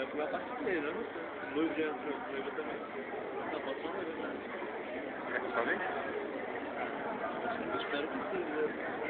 vai pegar a parte dele, né? Noivo de noiva também. Não, pode ser uma noiva, né? É que só vem? Eu espero que sim, né?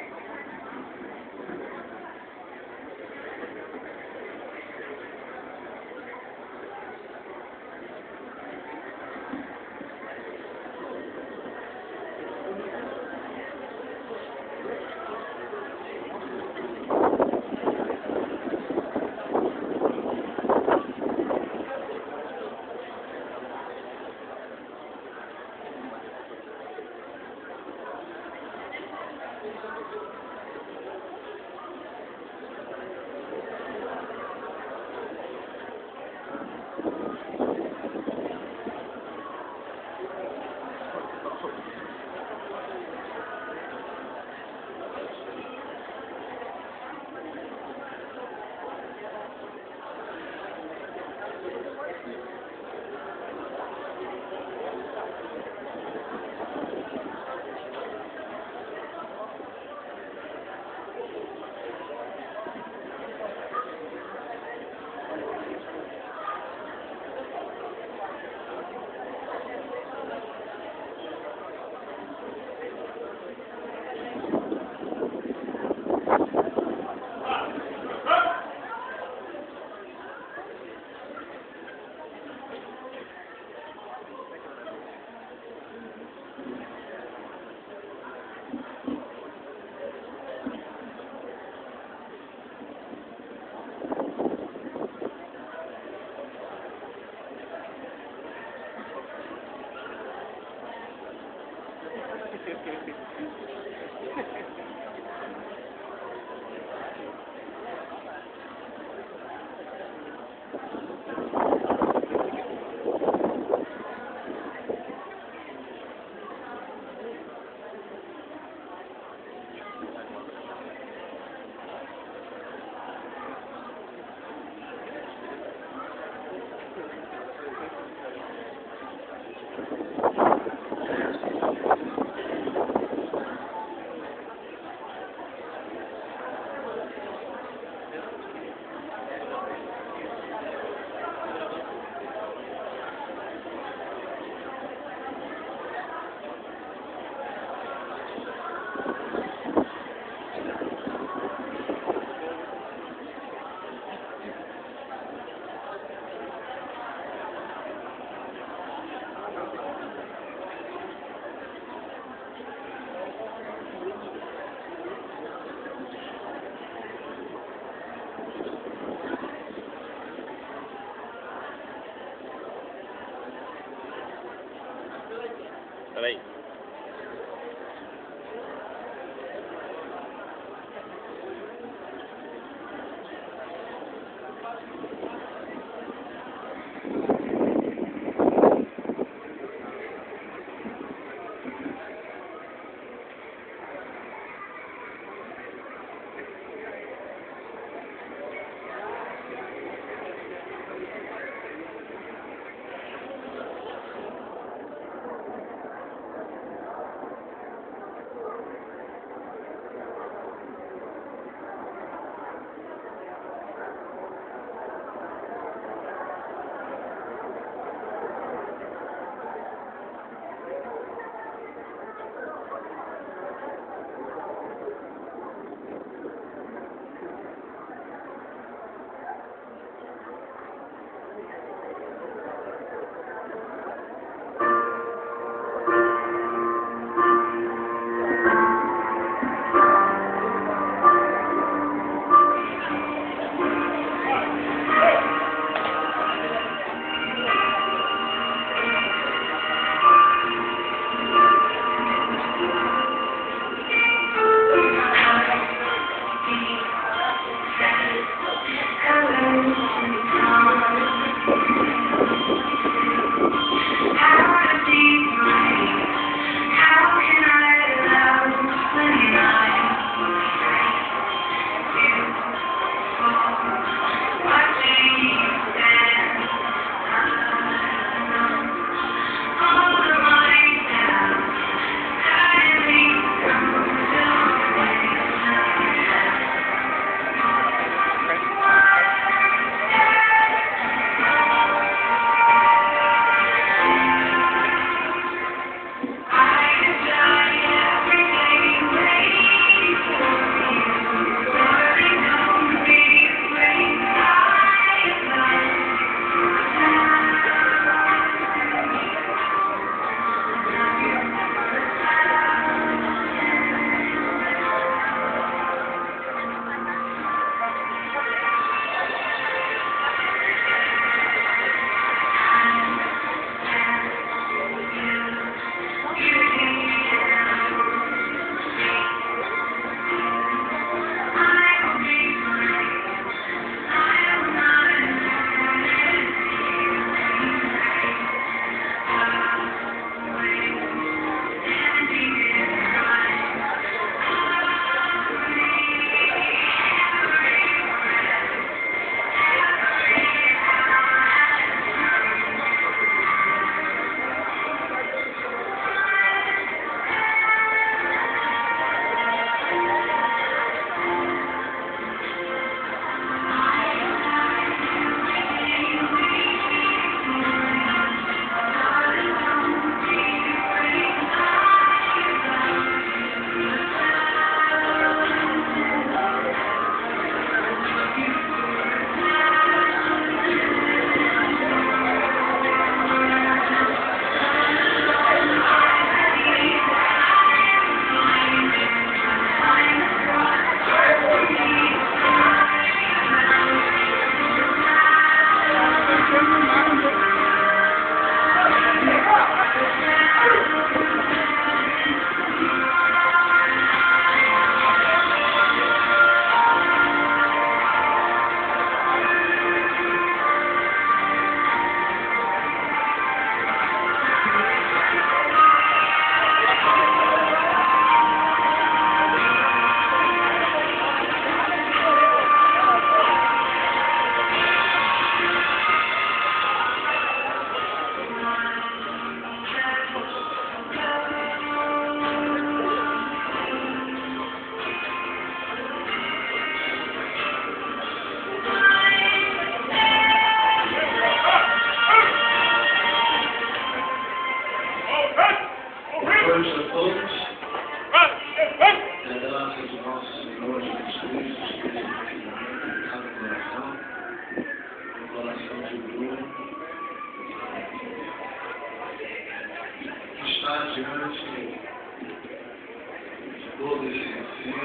todo esse ensino,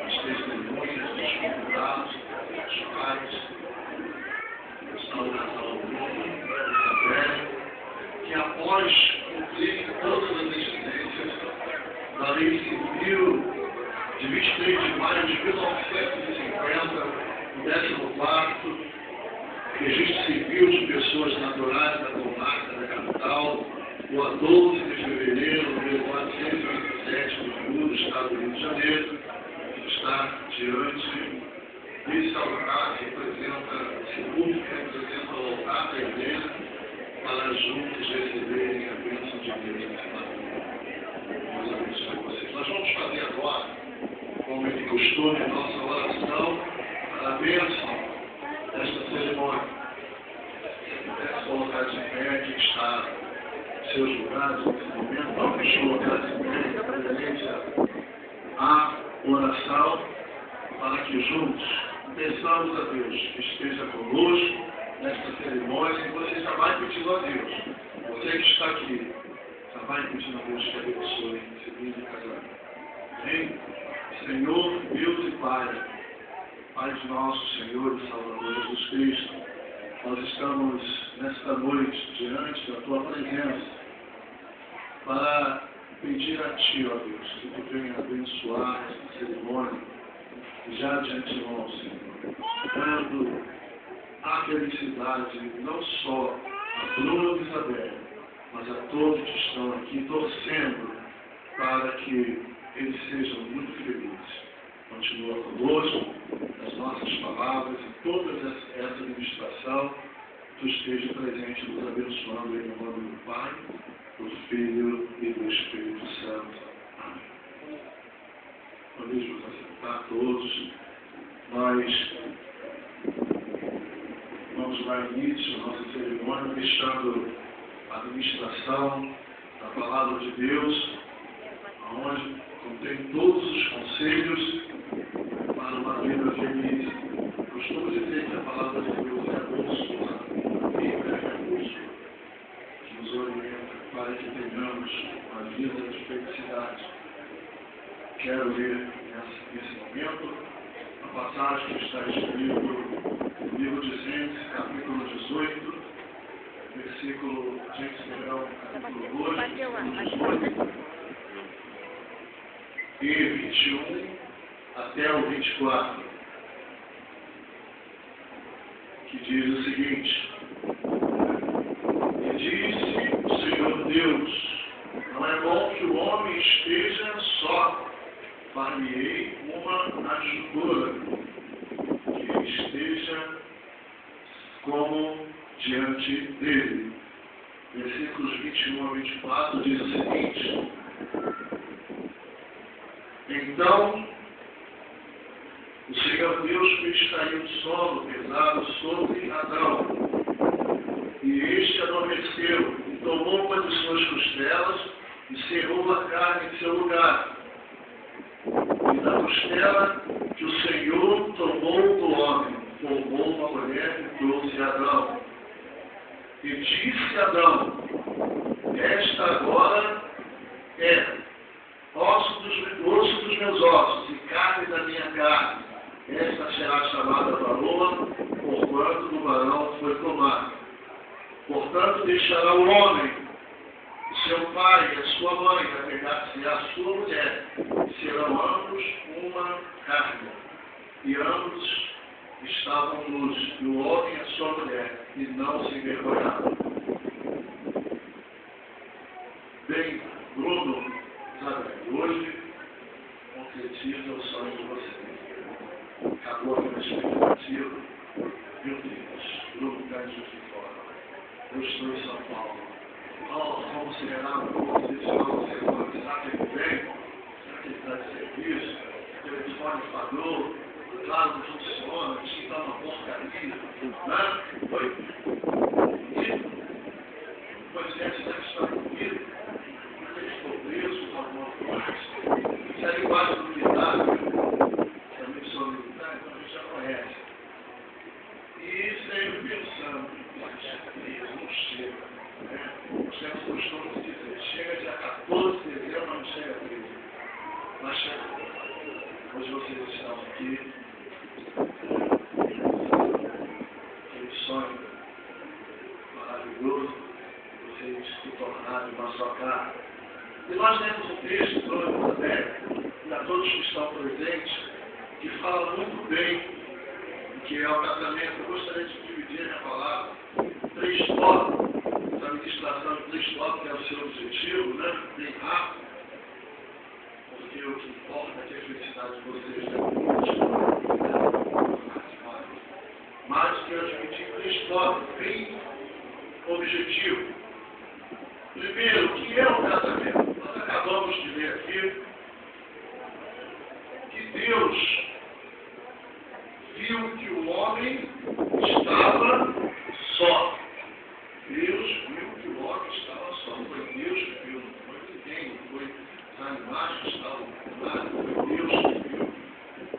as testemunhas dos convidados, dos pais, da oração do mundo, Isabel, que após cumprir todas as exigências da Lei Civil de 23 de maio de 1950, o 14º Registro Civil de Pessoas Naturais da Comarca da Capital, o a 12 de fevereiro de 1427 do Rio do Estado do Rio de Janeiro, está diante desse altar que representa, esse culto que representa o altar da igreja, para juntos receberem a bênção de Deus nesse momento. Deus abençoe vocês. Nós vamos fazer agora, como é de costume, nossa oração para a bênção desta cerimônia. Se puder colocar de pé, que está em seus lugares nesse momento, vamos colocar de pé em reverência à oração, para que juntos peçamos a Deus que esteja conosco nesta cerimônia, e você já vai pedindo a Deus. Você que está aqui, já vai pedindo a Deus que abençoe esse lindo casamento. Amém? Senhor, Deus e Pai, Pai de nosso Senhor e Salvador Jesus Cristo, nós estamos nesta noite diante da Tua presença para pedir a Ti, ó Deus, que Tu venha abençoar esta cerimônia já de antemão, Senhor, dando a felicidade não só a Bruna e Isabel, mas a todos que estão aqui torcendo para que eles sejam muito felizes. Continua conosco, nas nossas palavras, em toda essa administração, Tu esteja presente, nos abençoando em nome do Pai, do Filho e do Espírito Santo. Amém. Podemos nos assentar todos. Nós vamos dar início à nossa cerimônia, deixando a administração da Palavra de Deus, onde contém todos os conselhos para uma vida feliz. Costumo dizer que a Palavra de Deus é a bússola, a Bíblia é a bússola, que nos orienta para que tenhamos uma vida de felicidade. Quero ler nesse momento a passagem que está escrita no livro de Gênesis, capítulo 18, versículo 2, e 21 até o 24, que diz o seguinte: E disse o Senhor Deus, não é bom que o homem esteja só, far-me-ei uma ajudadora, que esteja como diante dele. Versículos 21 a 24 diz o seguinte: Então o Senhor Deus fez cair um sono pesado sobre Adão, e este adormeceu, e tomou uma de suas costelas, e cerrou a carne em seu lugar. E da costela que o Senhor tomou do homem, formou uma mulher e trouxe Adão. E disse Adão: Esta agora é osso dos meus ossos e carne da minha carne. Esta será chamada varoa, porquanto do varão foi tomado. Portanto, deixará o homem, seu pai e a sua mãe, apegar-se à sua mulher, serão ambos uma carne. E ambos estavam nus, e o homem e a sua mulher, e não se envergonharam. Bem, Bruno, Isabel, hoje concretiza o sonho de vocês. Acabou a minha expectativa. Meu Deus, Bruno cai de fora. Eu estou em São Paulo. Vamos celebrar o curso desse final de semana. Será que ele vem? Será que ele está de serviço? O telefone falhou? Claro, não funciona. Diz que está uma porcaria. Né? Foi? E depois deve estar comigo. Eles estão presos, alguma coisa. Se a linguagem do militar, que é a missão militar, então a gente já conhece. E sempre pensando, não chega. Né? Nós temos o costume de dizer, chega dia 14 de dezembro, mas não chega 13. Mas chega. vocês estão aqui. Aquele sonho maravilhoso de vocês se tornarem uma só carne. E nós temos um texto também, para todos que estão presentes, que fala muito bem do que é o casamento. Eu gostaria de dividir a minha palavra em 3 tópicos, essa ministração de 3 tópicos é o seu objetivo, né? Bem rápido, porque o que importa é que a felicidade de vocês mas que eu admiti 3 tópicos bem objetivos. Primeiro, o que é o casamento? Nós acabamos de ver aqui que Deus viu que o homem estava só. Deus viu que o homem estava só. Não foi Deus que viu, não foi ninguém, não foi os animais que estavam lá, foi Deus que viu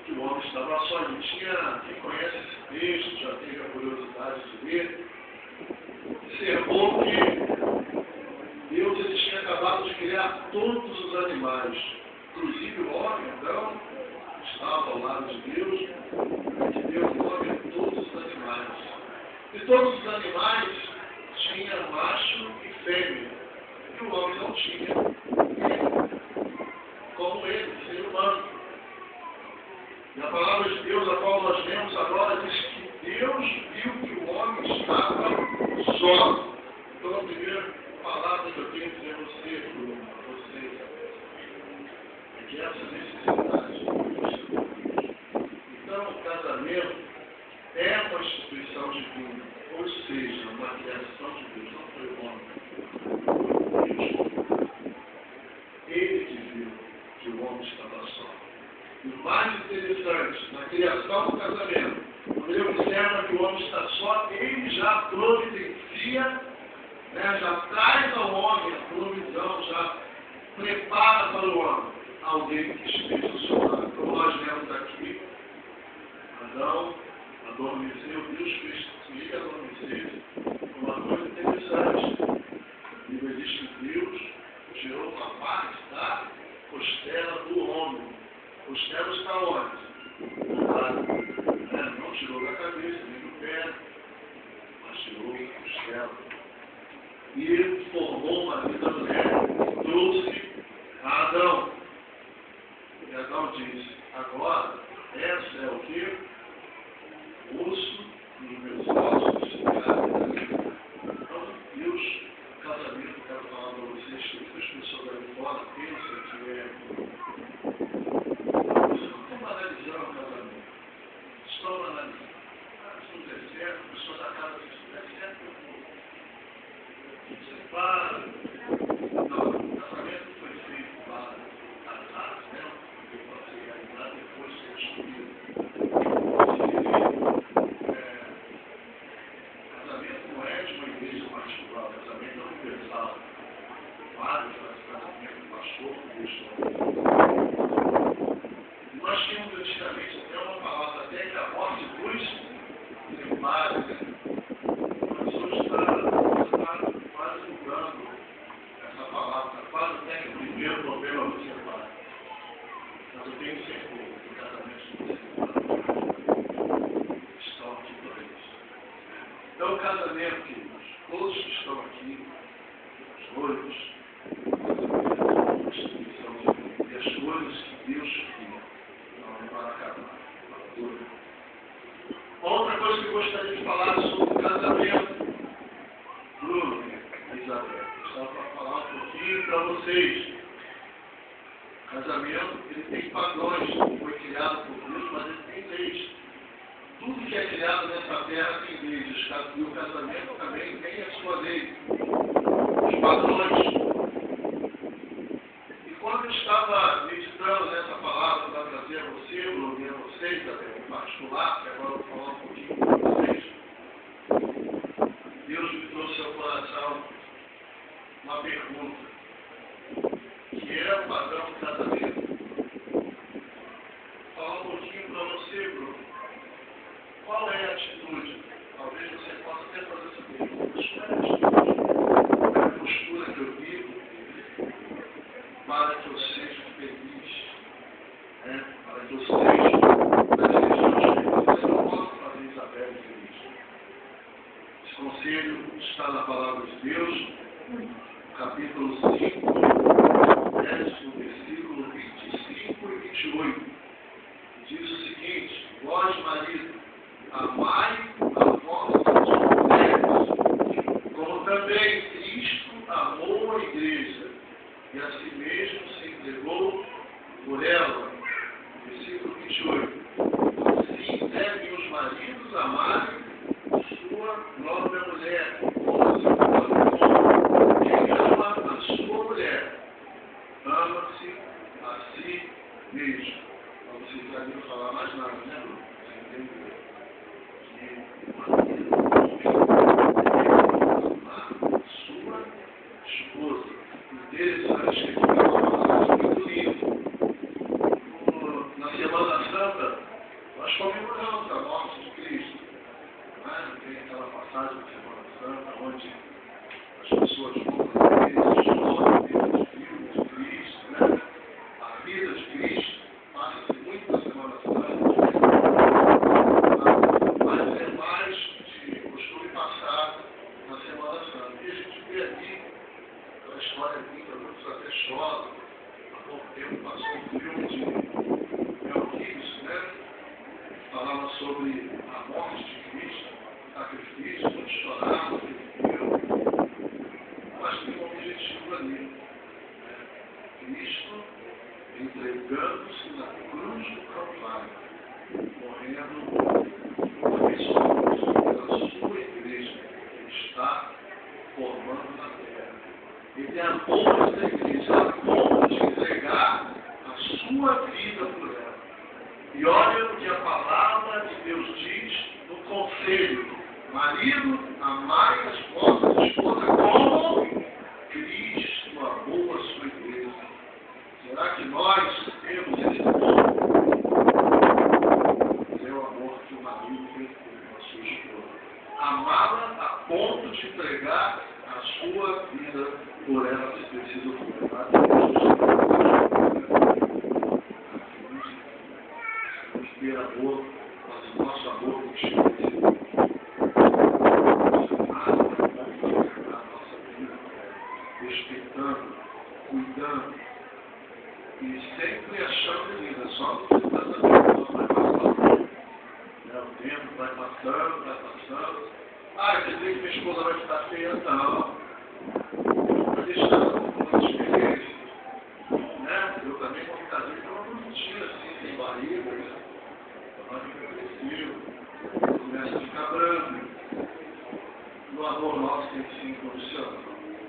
que o homem estava só. Ele tinha, quem conhece esse texto, já teve a curiosidade de ver, observou que Deus ele tinha acabado de criar todos os animais, inclusive o homem, então, estava ao lado de Deus, que deu nome a todos os animais. E todos os animais tinham macho e fêmea, e o homem não tinha fêmea, como ele, ser humano. E a palavra de Deus, a qual nós lemos agora, diz que Deus viu que o homem estava só. Então, a primeira palavra que eu tenho que dizer a vocês é que essa necessidade. Então, o casamento é uma instituição divina, ou seja, uma criação de Deus, não foi o homem. Deus, ele que viu que o homem estava só. E o mais interessante, na criação do casamento, quando ele observa que o homem está só, ele já providencia, né, já traz ao homem a provisão, já prepara para o homem alguém que esteja ao seu lado. Como nós vemos aqui, Adão adormeceu, Deus fez ele adormecer. Uma coisa interessante. A Bíblia diz que Deus tirou uma parte da costela do homem. Costela está onde? Do lado. Não tirou da cabeça, nem do pé, mas tirou da costela. E formou uma vida mulher, trouxe a Adão. E Adão disse, agora, essa é o que? Osso dos meus ossos, então, Deus, o casamento, quero falar para vocês, que muitas pessoas ali fora pensam que é. Vocês não estão analisando o casamento. Estão analisando. Se tudo é certo, a pessoa da casa diz, tudo é certo, você para. Não, o casamento foi feito para casar, né? Porque pode ser realizado depois de ser descobrido. Casamento não é de uma igreja particular, casamento é universal. Vários casamentos, pastor, nós tínhamos antigamente até uma palavra, até que a morte dos separe, né? Mas hoje está quase mudando essa palavra, quase até que o primeiro problema do separe. Mas eu tenho certeza que o casamento não separa. Estão aqui para isso. Então, o casamento, queridos, todos que estão aqui, os noivos, e as coisas que Deus cria, não é para acabar, para tudo. Outra coisa que eu gostaria de falar sobre o casamento, Bruno e Isabel, estava para falar um pouquinho para vocês. O casamento, ele tem padrões, foi criado por Deus, mas ele tem leis. Tudo que é criado nessa terra tem leis. E o casamento também tem a sua lei. Os padrões. E quando eu estava meditando nessa palavra para trazer a você, Bruno, e a vocês, em particular, que agora eu vou falar um pouquinho com vocês, Deus me trouxe ao coração uma pergunta, que é o padrão do casamento. Vou falar um pouquinho para você, Bruno. Qual é a atitude? Talvez você possa até fazer essa pergunta. Qual é a atitude? Qual é a postura que eu vivo para que eu seja feliz? Para que eu seja 28, diz o seguinte: vós, marido, amai a vossas mulheres, como também Cristo amou a igreja e a si mesmo se entregou por ela. Versículo 28. Assim devem os maridos amarem sua própria mulher, como seu próprio corpo. Quem ama a sua mulher, ama-se a si mesmo. Não precisa nem falar mais nada, né, Bruno? Você entendeu? Que o marido ama a sua esposa. Interessante que aqui nós passamos muito lindo. Na Semana Santa, nós comemoramos a morte de Cristo. Tem aquela passagem da Semana Santa, onde as pessoas vão para a igreja, choram, veem os filhos de Cristo, né? A vida de Cristo passa-se muito na Semana Santa, mas é mais de costume passar na Semana Santa. E a gente vê aqui aquela história linda, muitos até choram. Há pouco tempo passou um filme de Mel Gibson, né? Falava sobre a morte de Cristo, o sacrifício, muitos choraram, mas tem um objetivo ali, né? Cristo entregando-se na cruz do Calvário, morrendo por isso, pela sua igreja, que ele está formando na terra. Ele amou essa igreja a ponto de entregar a sua vida por ela. E olha o que a palavra de Deus diz no conselho: marido, amai as vossas esposas como Cristo amou a sua igreja. Será que nós temos esse amor? É o amor que o marido tem com a sua esposa. Amá-la a ponto de entregar a sua vida por ela, se preciso ter amor, mas o nosso amor tem que chegar a esse nossa vida, respeitando, cuidando e sempre achando linda. Só no casamento vai passando, né? O tempo vai passando, vai passando. Ah, quer dizer que minha esposa vai ficar feia? Não. Vai deixar uma experiência, né? Eu também, quando casei, estava bonitinho assim, sem barriga, né? A barriga cresceu, começa a ficar branco. O amor nosso tem que ser incondicional.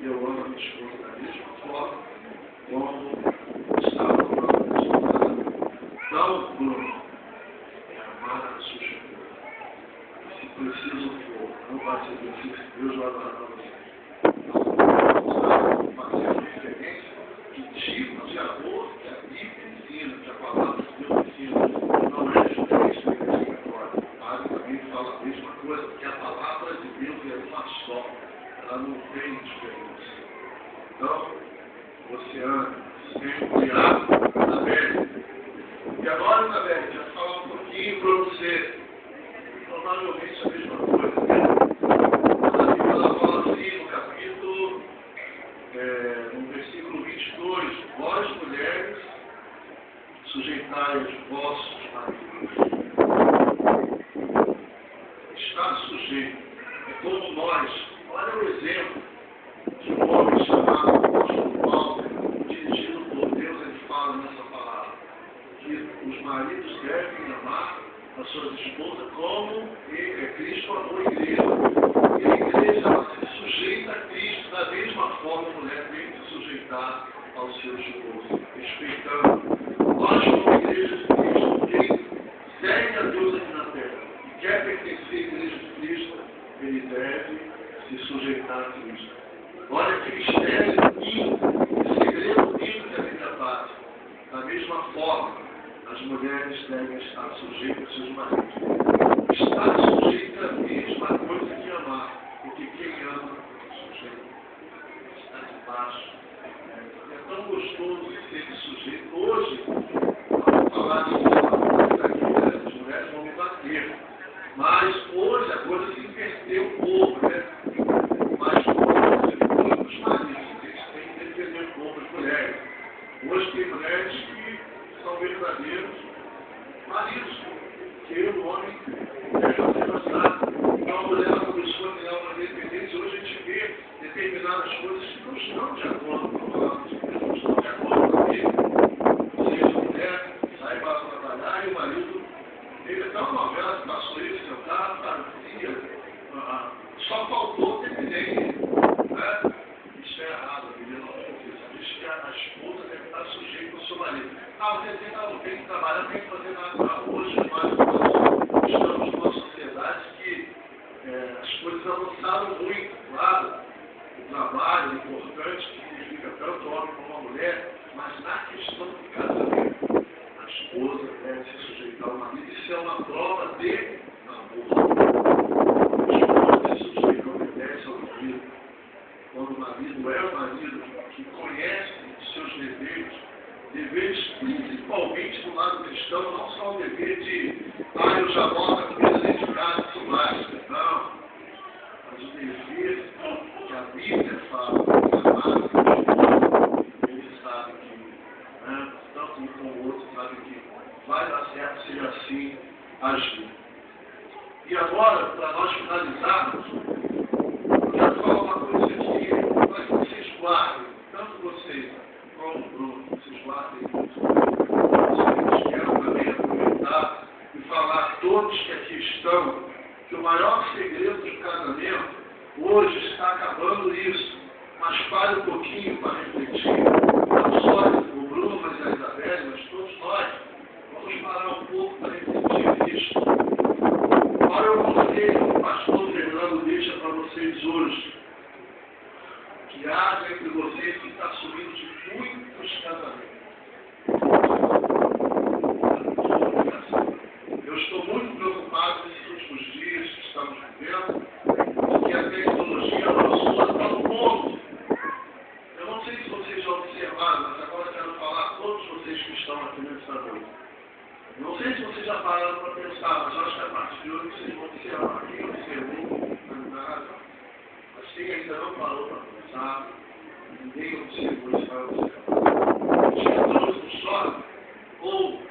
Eu amo a minha esposa da mesma forma como estava amando a minha esposa. Então, Bruno, é amar a sua esposa. Se preciso for, não vai ser preciso, Deus vai adorar você. Fazer referência de tipo de amor que a Bíblia ensina, que a palavra de Deus ensina. Não é diferente da igreja agora. O padre também fala a mesma coisa, porque a palavra de Deus é uma só. Ela não tem diferença. Então, você anda sempre Isabelle. E agora, Isabelle, deixa eu falar um pouquinho para você. Provavelmente a mesma coisa, né? A Bíblia ela fala assim no capítulo, no versículo 22, vós mulheres, sujeitai os vossos maridos. Está sujeito. É como nós. Olha o exemplo de um homem chamado apóstolo Paulo, dirigido por Deus, ele fala nessa palavra, que os maridos devem amar as suas esposas como Cristo amou a igreja. E a igreja ela se sujeita a Cristo da mesma forma a mulher tem que se sujeitar ao seu esposo, respeitando. Nós, como igreja de Cristo, quem segue a Deus aqui na terra e quer pertencer à igreja de Cristo, ele deve se sujeitar a Cristo. Olha que mistério lindo, que segredo lindo que a Bíblia faz. Da mesma forma, as mulheres devem estar sujeitas aos seus maridos. Estar sujeita é a mesma coisa que amar, porque quem ama sujeito está debaixo. É tão gostoso ser sujeito. Hoje, vamos falar de as mulheres vão me bater. Mas hoje a coisa se inverteu um pouco, né? Mas hoje, os maridos, eles têm que defender um pouco as mulheres. Hoje tem mulheres que são são verdadeiros maridos, que o homem deve ser casado. Então a mulher começou a criar uma dependência. Hoje a gente vê determinadas coisas que não estão de acordo com a palavra de Deus, não estão de acordo com a Bíblia. Ou seja, a mulher sai para trabalhar e o marido, ele é tão novela que passou ele sentado, fazia, só faltou dependência. Né? Isso é errado, a Bíblia não diz. Diz que a esposa deve estar sujeita ao seu marido. Você tem que trabalhar, não tem que fazer nada. Hoje nós estamos numa sociedade que as coisas avançaram muito. Claro, o trabalho é importante, que significa tanto o homem como a mulher, mas na questão do casamento, a esposa deve se sujeitar ao marido. Isso é uma prova de amor. A esposa se sujeita, obedece ao marido. Quando o marido é o marido que conhece os seus deveres principalmente do lado cristão, não só o dever de, eu já boto a comida dentro de casa, isso basta. Não. Mas o dever que a Bíblia fala, ele sabe que, tanto um como o outro, sabe que vai dar certo se ele assim agir. E agora, para nós finalizarmos, eu quero falar uma coisa aqui, para que vocês guardem, tanto vocês como o Bruno, vocês guardem isso. Vocês quero também aproveitar e falar a todos que aqui estão que o maior segredo do casamento hoje está acabando isso. Mas pare um pouquinho para refletir, não só o Bruno, mas a Isabelle, mas todos nós, vamos parar um pouco para refletir nisso. Olha, eu mostrei o pastor Fernando deixa para vocês hoje. Que haja entre vocês que está subindo de muitos casamentos. Eu estou muito preocupado nesses últimos dias que estamos vivendo, porque a tecnologia avançou a tal ponto. Eu não sei se vocês já observaram, mas agora quero falar a todos vocês que estão aqui nessa noite. Não sei se vocês já pararam para pensar, mas acho que a partir de hoje vocês vão observar. Quem observou, nada. Mas quem ainda não parou para pensar, ninguém observou, isso vai observar. Estamos no shopping ou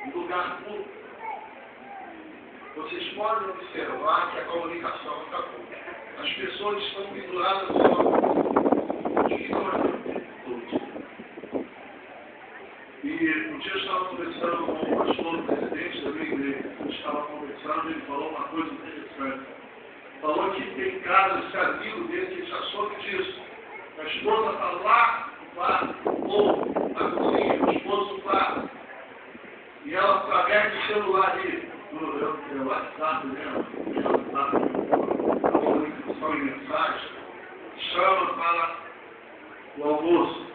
em lugar público. Vocês podem observar que a comunicação acabou. As pessoas estão penduradas no shopping. Ficam aqui todos. E um dia eu estava conversando com o pastor, presidente da minha igreja. A gente estava conversando e ele falou uma coisa interessante. Falou que tem casos, amigo dele, que já soube disso. A esposa está lá no quarto, ou na cozinha, o esposo no quarto. E ela, através do celular ali, no WhatsApp mesmo, a comunicação em mensagem, chama para o almoço.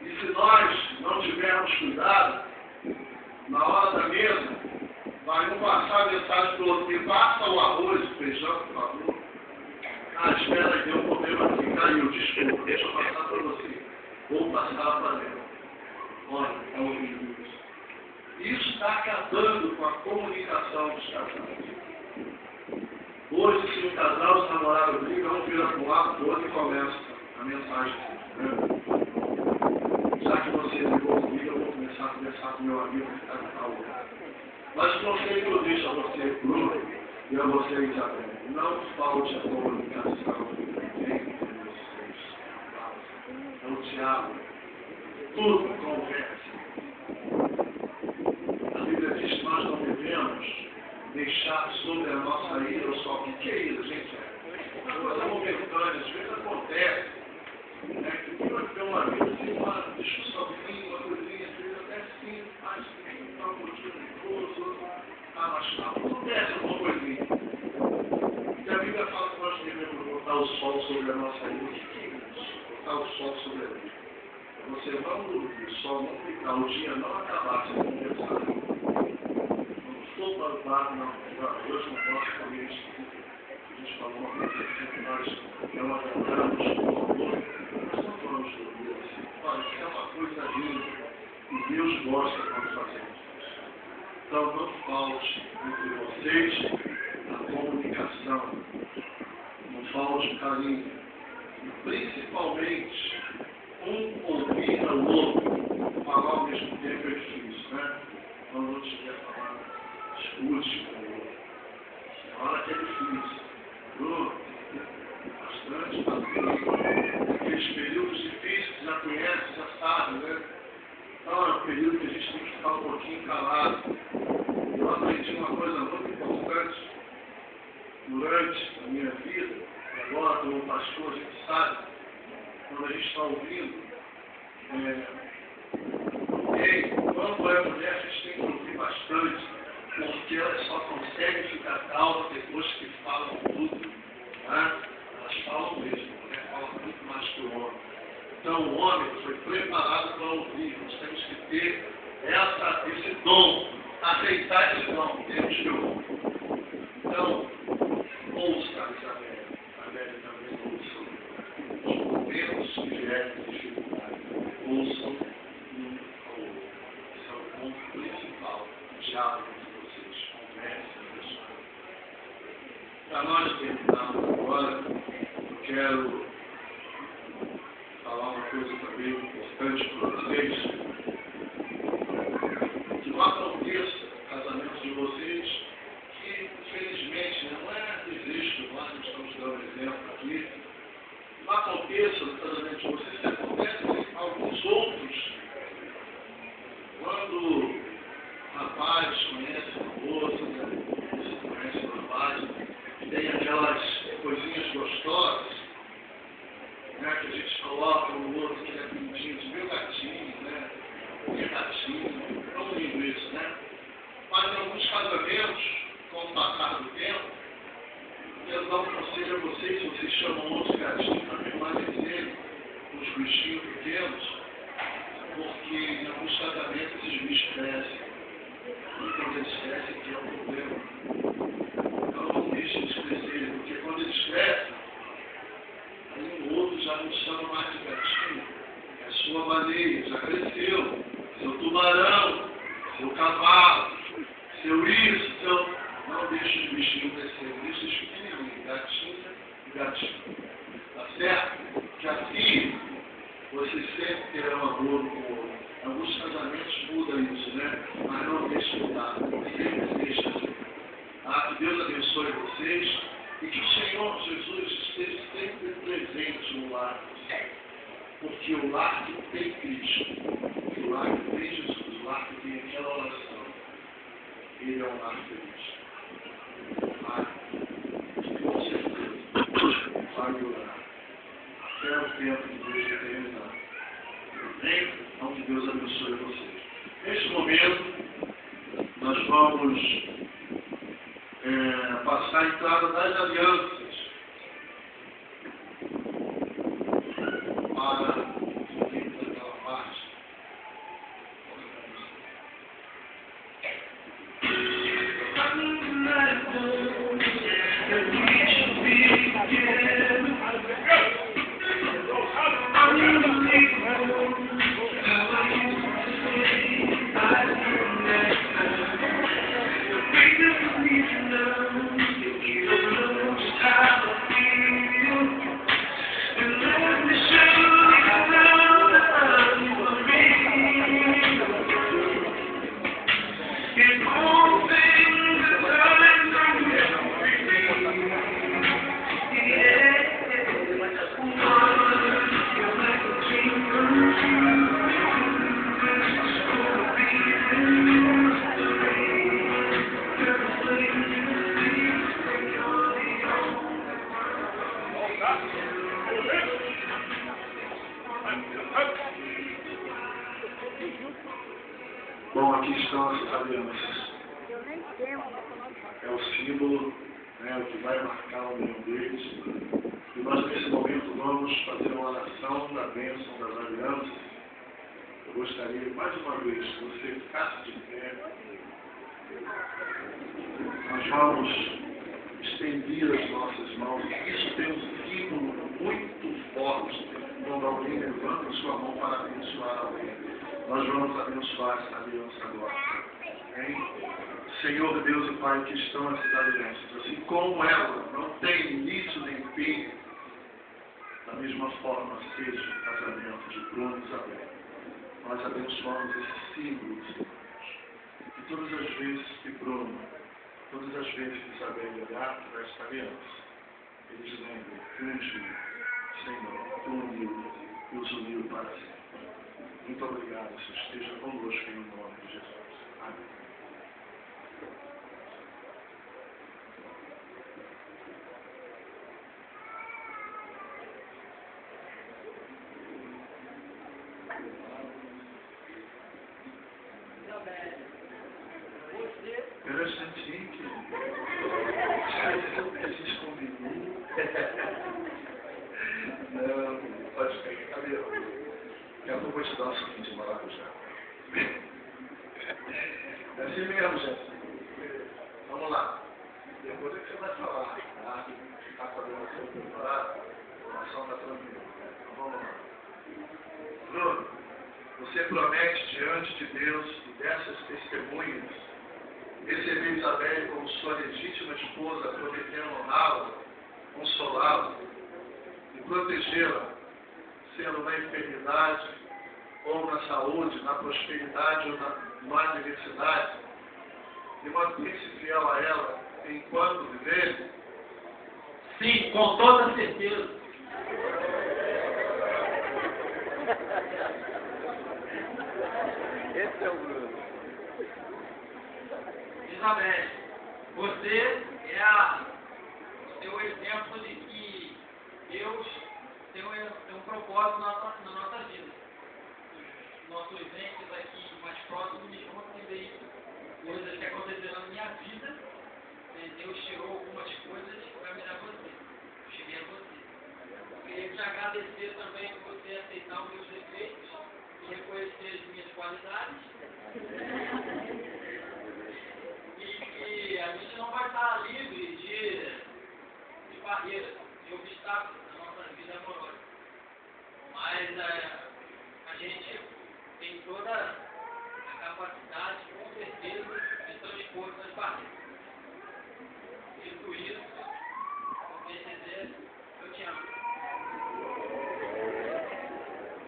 E se nós não tivermos cuidado, na hora da mesa, vai um passar a mensagem para o outro, me passa o arroz, o feijão, por favor. Espera aí, tem um problema aqui, caiu, desculpa, deixa eu passar para você. Vou passar para ela. Olha, é horrível isso. Isso está acabando com a comunicação dos casais. Hoje, se um casal, os namorados brigam, um vira para um lado do outro e começa a mensagem. Já que você ligou comigo, eu vou começar a conversar com meu amigo que está no tal lugar. Mas o conselho que eu deixo a você, Bruno, e a você, Isabel, não falte a comunicação entre vocês. É o diálogo. Tudo conversa. A Bíblia diz que nós não devemos deixar sobre a nossa ira o sol. O que é ira, gente? É uma coisa momentânea, às vezes acontece. Que vai ter uma vez, uma discussãozinha, uma coisinha, às vezes até sim, mas está um motivo perigoso, mas não acontece alguma coisinha. E a Bíblia fala que nós devemos botar o sol sobre a nossa ira. O que é isso? Botar o sol sobre a ira. Você não dormir, o sol não ficar, o dia não acabar, você não pensar. Não estou preocupado, não. Hoje não posso comer isso. A gente falou uma coisa que nós não adoramos o amor. Nós não vamos dormir assim. Olha, isso é uma coisa linda. E Deus gosta quando fazemos isso. Então não falte entre vocês a comunicação. Não falte o carinho. E principalmente, um ouvir ao outro falar ao mesmo discute com o outro. Na hora que é difícil. Bruno, bastante, aqueles períodos difíceis, já conhece, já sabe, né? Então é um período que a gente tem que ficar um pouquinho calado. Eu aprendi uma coisa muito importante durante a minha vida, e agora como pastor a gente sabe, quando a gente está ouvindo, quando é mulher, a gente tem que ouvir bastante, porque elas só conseguem ficar calmas depois que falam tudo. Né? Elas falam mesmo, a mulher fala muito mais que o homem. Então o homem foi preparado para ouvir. Nós temos que ter esse dom, aceitar esse dom, temos que ouvir. Então, ouça, Isabel. Isabel também ouça. Os momentos que vierem de dificuldade, ouçam um ao outro. Esse é o ponto principal. Diálogo entre vocês. Conversem. Para nós terminarmos agora, eu quero falar uma coisa também importante para vocês. Que não aconteça no casamento de vocês, que infelizmente não é desejo, nós estamos dando exemplo aqui, não aconteça no casamento de vocês, que acontece alguns outros. Quando o rapaz conhece a moça, você conhece o rapaz, tem aquelas coisinhas gostosas, né, que a gente coloca no outro que é bonitinho, de meu gatinho, né? Minha gatinho, tão lindo isso, né? Mas em alguns casamentos, com o passar do tempo, eu dou um conselho a vocês, se vocês chamam outros gatinhos para permanecer os bichinhos pequenos, porque em alguns casamentos esses bichos crescem. E quando eles crescem, que é um problema. Então não deixem eles crescerem, porque quando eles crescem, aí o outro já não chama mais de gatinho, é sua baleia, já cresceu, seu tubarão, seu cavalo, seu isso, seu... Não deixe os bichinhos crescerem, deixe os pequenininhos, gatinho e gatinho. Tá certo? Que assim, vocês sempre terão amor com o outro. Em alguns casamentos muda isso, né? Mas não deixe mudar, sempre deixe assim. Tá? Que Deus abençoe vocês e que o Senhor Jesus esteja sempre presente no lar. Porque o lar que tem Cristo, o lar que tem Jesus, o lar que tem aquela oração, ele é um lar feliz. Lar que com certeza vai orar até o tempo de Deus determinar. Amém? Então que Deus abençoe vocês. Neste momento, nós vamos passar a entrada das alianças para o fim daquela parte. Bom, aqui estão essas alianças. É o símbolo, né, o que vai marcar a união deles. E nós, nesse momento, vamos fazer uma oração da bênção das alianças. Eu gostaria, mais uma vez, que você ficasse de pé. Nós vamos estender as nossas mãos. Isso tem um símbolo muito forte. Quando alguém levanta a sua mão para abençoar alguém. Nós vamos abençoar essa aliança agora. Amém? Senhor Deus e Pai, que estão essas alianças, assim como ela não tem início nem fim, da mesma forma seja o casamento de Bruno e Isabel. Nós abençoamos esse símbolo, Senhor. E todas as vezes que Bruno Todas as vezes que saberem olhar para esta aliança, eles lembrem que um dia, Senhor, tu uniu e os uniu para sempre. Muito obrigado, Senhor. Esteja conosco em nome de Jesus. Amém. Interessantinho que a gente combinou. Não, pode ser. Cadê? Daqui a pouco eu vou te dar um suquinho de maracujá. É assim mesmo, gente. Vamos lá. Depois é que você vai falar. Tá? Está com a oração preparada? A oração está tranquila. Então vamos lá. Bruno, você promete diante de Deus e dessas testemunhas receber Isabel como sua legítima esposa, prometendo honrá-la, consolá-la e protegê-la, sendo na enfermidade ou na saúde, na prosperidade ou na adversidade, e manter-se fiel a ela enquanto viver? Sim, com toda certeza. Esse é o Bruno. Isabel, você é o exemplo de que Deus tem um propósito na nossa vida. Os nossos entes aqui mais próximos me contam de coisas que aconteceram na minha vida. Deus tirou algumas coisas para me dar você. Eu cheguei a você. Eu queria te agradecer também por você aceitar os meus defeitos e reconhecer as minhas qualidades. E a gente não vai estar livre de barreiras, de obstáculos na nossa vida amorosa. Mas a gente tem toda a capacidade, com certeza, de transpor essas barreiras. Dito isso, por quem dizer, eu te amo.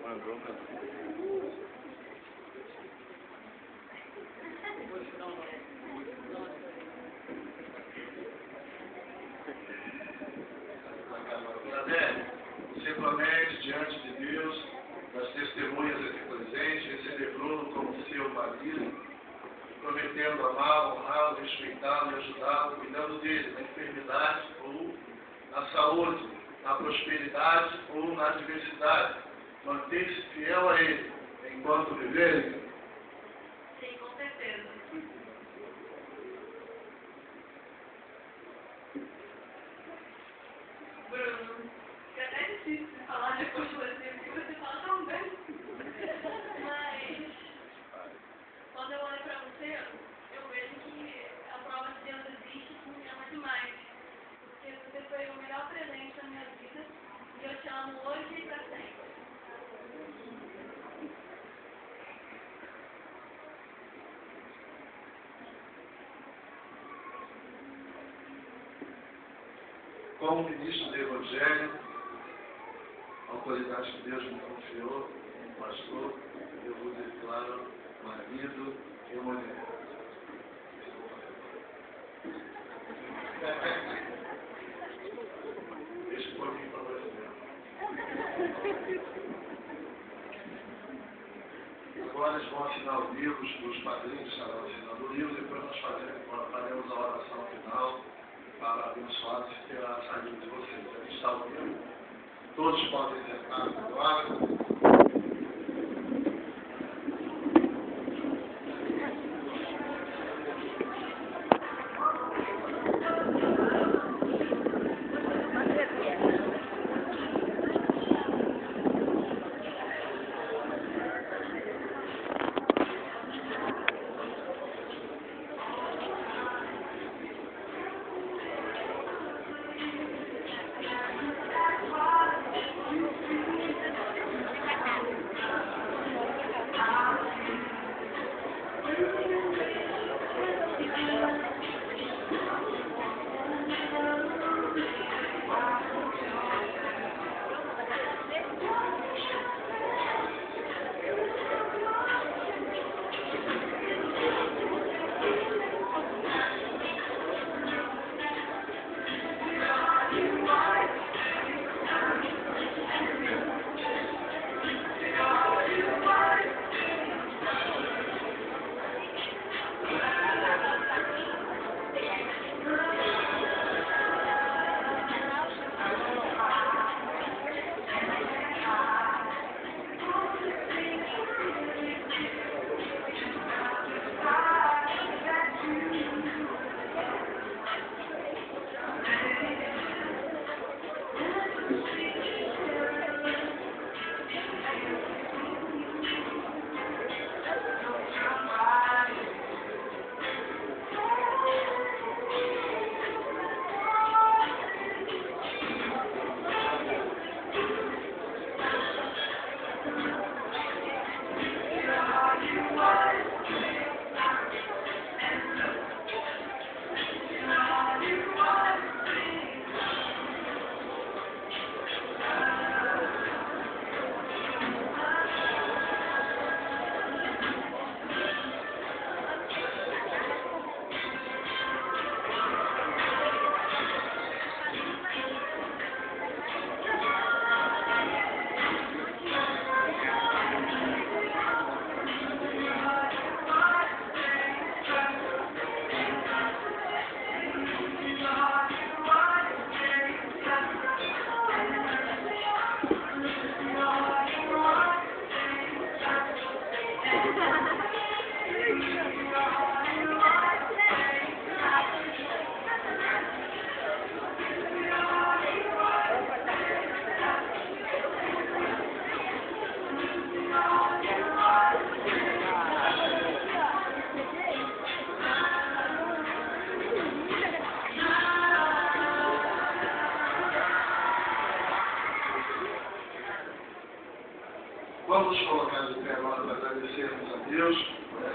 Mandou. Isabel, você promete diante de Deus, das testemunhas aqui presentes, receber Bruno como seu marido, prometendo amá-lo, honrá-lo, respeitá-lo e ajudá-lo, cuidando dele na enfermidade ou na saúde, na prosperidade ou na adversidade. Manter-se fiel a ele enquanto viverem? Sim, com certeza. Bruno, é até difícil de falar depois de você, porque você fala tão bem. Mas, quando eu olho pra você, eu vejo que a prova de Deus existe e me ama demais. Porque você foi o melhor presente da minha vida e eu te amo hoje e pra sempre. Como ministro do Evangelho, a autoridade que Deus me confiou, como pastor, eu vos declaro marido e mulher. Deixa um pouquinho para você mesmo. Agora eles vão assinar os livros, os padrinhos estarão assinando o livro, depois nós faremos a oração final para abençoar e ter a saída de vocês. A gente está ouvindo. Todos podem sentar agora.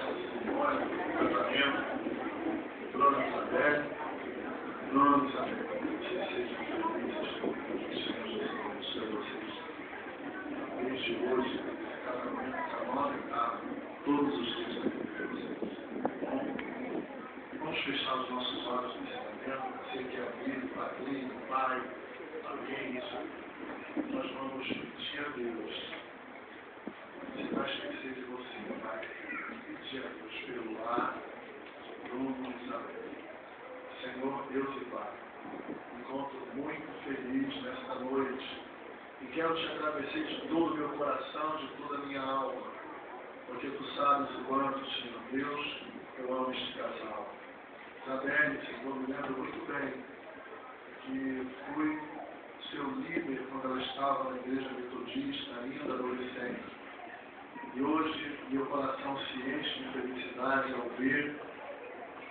nessa cerimônia do casamento, Dona Isabel, Dona Isabel, vocês sejam felizes, que o Senhor Jesus abençoe vocês. Desde hoje, esse casamento, essa nova etapa, todos os dias da vida de vocês. Vamos fechar os nossos olhos nesse momento, você que é amigo, padrinho, pai, alguém, isso. Nós vamos pedir a Deus. Você vai esquecer de você, vai pedir a Deus pelo lar, Bruno e Isabel. Senhor, Deus e Pai, me encontro muito feliz nesta noite e quero te agradecer de todo o meu coração, de toda a minha alma, porque tu sabes o quanto, Senhor Deus, eu amo este casal. Isabel, Senhor, me lembro muito bem que fui seu líder quando ela estava na igreja metodista, ainda adolescente. E hoje meu coração se enche de felicidade ao ver,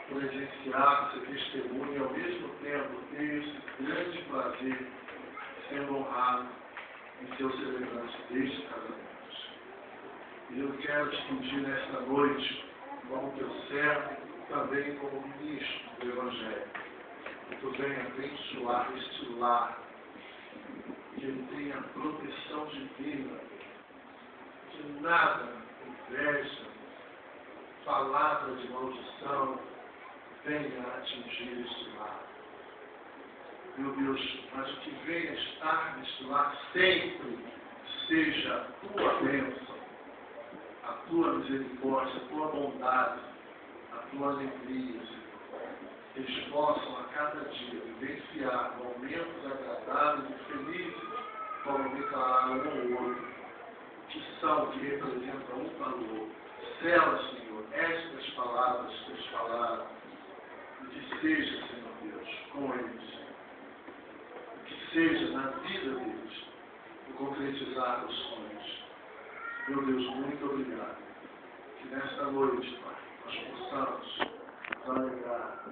presenciar, ser testemunha e ao mesmo tempo ter esse grande prazer sendo honrado em seu celebrante deste casamento. E eu quero te pedir nesta noite, como teu servo, também como ministro do Evangelho, que tu venha abençoar este lar, que ele tenha proteção divina, que nada, inveja, palavra de maldição venha atingir este lar. Meu Deus, mas o que venha estar neste lar sempre seja a tua bênção, a tua misericórdia, a tua bondade, a tua alegria, Senhor. Eles possam a cada dia vivenciar momentos agradáveis e felizes, como declararam um ao outro, que são, que representam um para o outro. Sela, Senhor, estas palavras que eles falaram, e que seja, Senhor Deus, com eles, que seja na vida deles, o concretizar os sonhos. Meu Deus, muito obrigado. Que nesta noite, Pai, nós possamos nos alegrar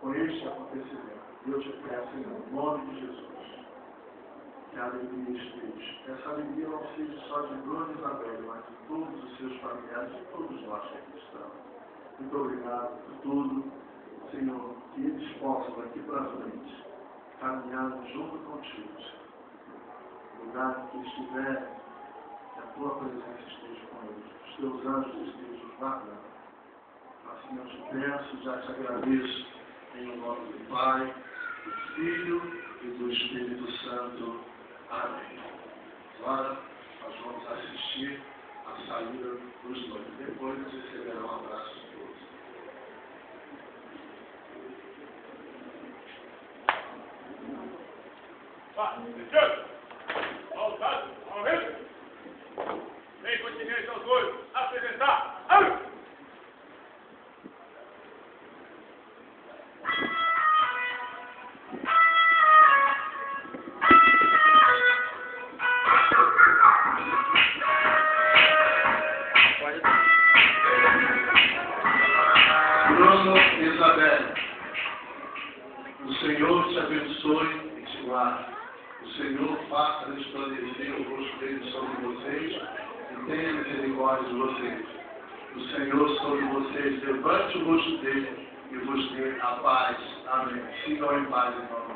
com este acontecimento. Eu te peço em nome de Jesus, que a alegria esteja. Essa alegria não seja só de Dona Isabel, mas de todos os seus familiares, de todos nós que aqui estamos. Muito obrigado por tudo, Senhor, que eles possam daqui para frente caminhar junto contigo, Senhor. No lugar que estiverem, que a tua presença esteja com eles, os teus anjos estejam os guardando. Assim eu te peço, já te agradeço, em nome do Pai, do Filho e do Espírito Santo. Amém. Agora nós vamos assistir à saída dos noivos. Depois nós receberão um abraço de todos. Voltado, aumento. Vem continente aos dois. Apresentar. Bruno e Isabel, o Senhor te abençoe e te guarde. O Senhor faça resplandecer o rosto dele sobre vocês e tenha misericórdia de vocês. O Senhor sobre vocês levante o rosto dele e vos dê a paz. Amém. Sigam em paz, irmãos.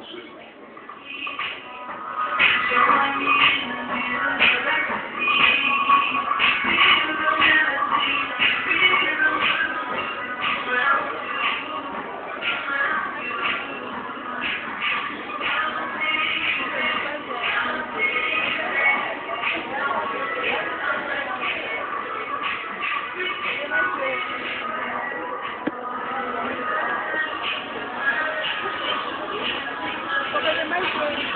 Vou fazer mais dois.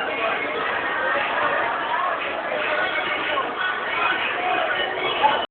Obrigado.